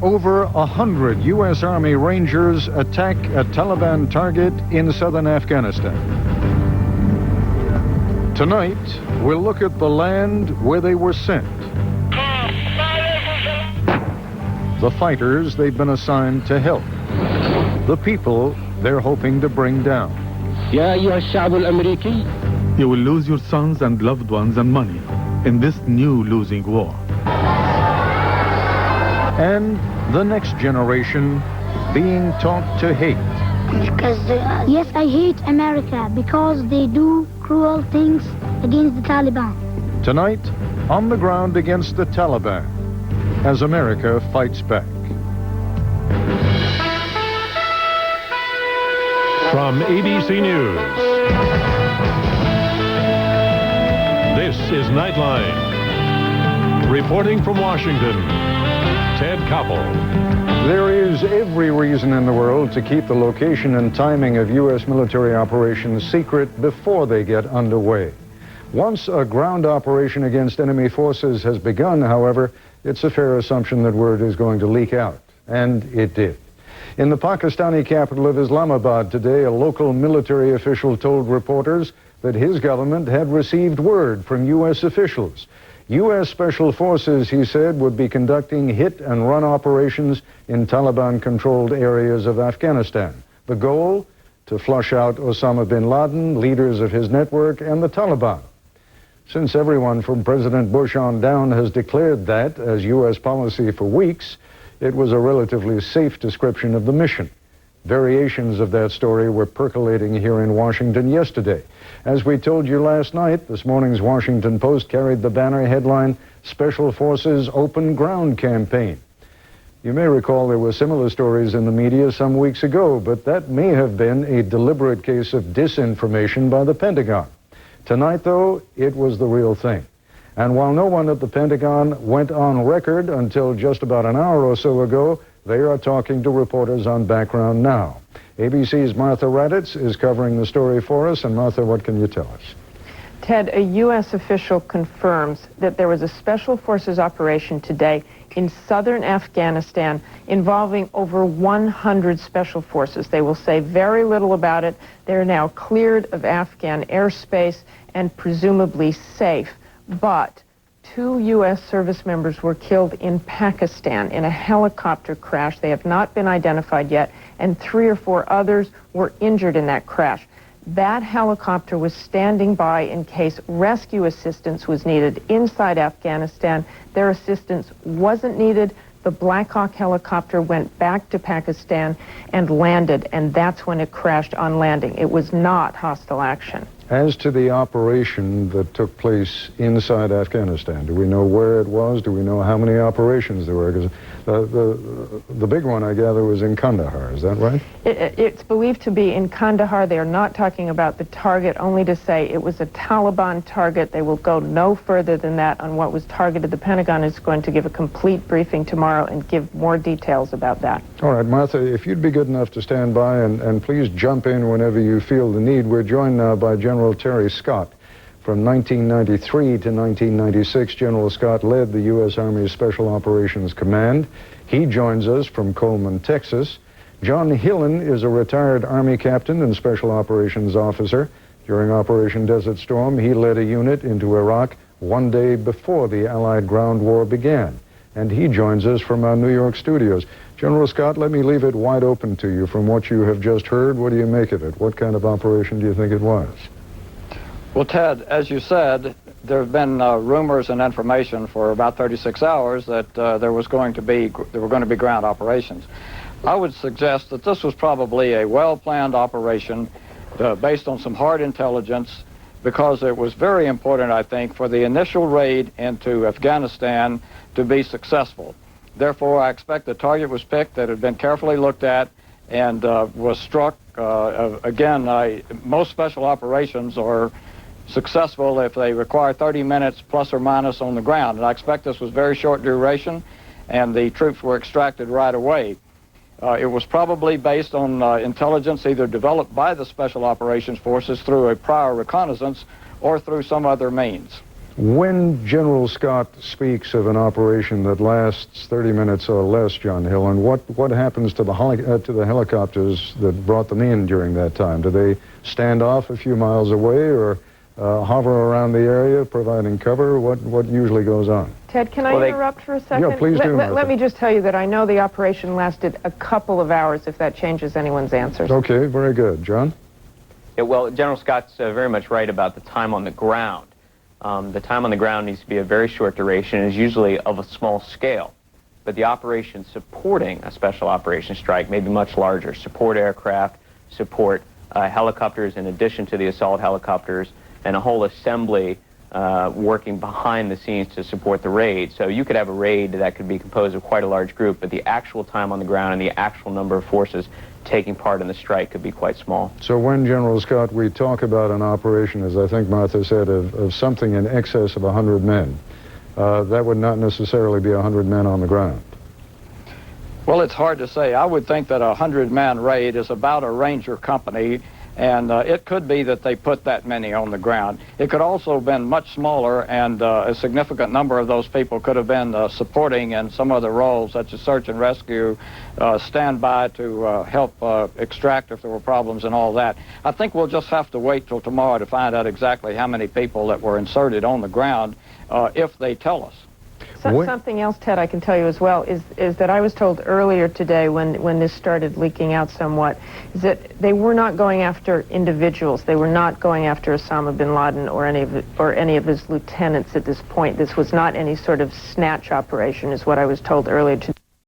over 100 U.S. Army Rangers attack a Taliban target in southern Afghanistan. Tonight, we'll look at the land where they were sent. The fighters they've been assigned to help. The people they're hoping to bring down. You will lose your sons and loved ones and money in this new losing war. And the next generation being taught to hate. Yes, I hate America because they do cruel things against the Taliban. Tonight, on the ground against the Taliban, as America fights back. From ABC News, this is Nightline. Reporting from Washington, Ted Koppel. There is every reason in the world to keep the location and timing of U.S. military operations secret before they get underway. Once a ground operation against enemy forces has begun, however, it's a fair assumption that word is going to leak out. And it did. In the Pakistani capital of Islamabad today, a local military official told reporters that his government had received word from U.S. officials. U.S. Special Forces, he said, would be conducting hit-and-run operations in Taliban-controlled areas of Afghanistan. The goal? To flush out Osama bin Laden, leaders of his network, and the Taliban. Since everyone from President Bush on down has declared that as U.S. policy for weeks, it was a relatively safe description of the mission. Variations of that story were percolating here in Washington yesterday. As we told you last night, this morning's Washington Post carried the banner headline, Special Forces Open Ground Campaign. You may recall there were similar stories in the media some weeks ago, but that may have been a deliberate case of disinformation by the Pentagon. Tonight, though, it was the real thing. And while no one at the Pentagon went on record until just about an hour or so ago, they are talking to reporters on Background Now. ABC's Martha Raddatz is covering the story for us. And Martha, what can you tell us? Ted, a U.S. official confirms that there was a Special Forces operation today in southern Afghanistan involving over 100 Special Forces. They will say very little about it. They're now cleared of Afghan airspace and presumably safe. But 2 U.S. service members were killed in Pakistan in a helicopter crash. They have not been identified yet, and 3 or 4 others were injured in that crash. That helicopter was standing by in case rescue assistance was needed inside Afghanistan. Their assistance wasn't needed. The Black Hawk helicopter went back to Pakistan and landed, and that's when it crashed on landing. It was not hostile action. As to the operation that took place inside Afghanistan, do we know where it was? Do we know how many operations there were? Because the big one, I gather, was in Kandahar. Is that right? It's believed to be in Kandahar. They are not talking about the target, only to say it was a Taliban target. They will go no further than that on what was targeted. The Pentagon is going to give a complete briefing tomorrow and give more details about that. All right, Martha, if you'd be good enough to stand by and please jump in whenever you feel the need. We're joined now by General Terry Scott. From 1993 to 1996, General Scott led the U.S. Army's Special Operations Command. He joins us from Coleman, Texas. John Hillen is a retired Army captain and Special Operations officer. During Operation Desert Storm, he led a unit into Iraq one day before the Allied ground war began. And he joins us from our New York studios. General Scott, let me leave it wide open to you. From what you have just heard, what do you make of it? What kind of operation do you think it was? Well, Ted, as you said, there have been rumors and information for about 36 hours that there were going to be ground operations. I would suggest that this was probably a well-planned operation based on some hard intelligence, because it was very important, I think, for the initial raid into Afghanistan to be successful. Therefore, I expect the target was picked that had been carefully looked at and was struck. Again, most special operations are successful if they require 30 minutes plus or minus on the ground. And I expect this was very short duration, and the troops were extracted right away. It was probably based on intelligence either developed by the Special Operations Forces through a prior reconnaissance or through some other means. When General Scott speaks of an operation that lasts 30 minutes or less, John Hill, and what happens to the helicopters that brought them in during that time? Do they stand off a few miles away or hover around the area providing cover? What usually goes on? Ted, can I interrupt for a second? Yeah, please do. Let me just tell you that I know the operation lasted a couple of hours, if that changes anyone's answers. Okay, very good. John? Yeah, well, General Scott's very much right about the time on the ground. The time on the ground needs to be a very short duration and is usually of a small scale. But the operation supporting a special operation strike may be much larger. Support aircraft, support helicopters in addition to the assault helicopters, and a whole assembly working behind the scenes to support the raid. So you could have a raid that could be composed of quite a large group, but the actual time on the ground and the actual number of forces taking part in the strike could be quite small. So when, General Scott, we talk about an operation, as I think Martha said, of something in excess of 100 men, that would not necessarily be 100 men on the ground. Well, it's hard to say. I would think that a 100-man raid is about a Ranger company, and it could be that they put that many on the ground. It could also have been much smaller, and a significant number of those people could have been supporting in some other roles, such as search and rescue, standby to help extract if there were problems and all that. I think we'll just have to wait till tomorrow to find out exactly how many people that were inserted on the ground if they tell us. Something else, Ted, I can tell you as well, is that I was told earlier today when this started leaking out somewhat, is that they were not going after individuals. They were not going after Osama bin Laden or any of his lieutenants at this point. This was not any sort of snatch operation, is what I was told earlier today.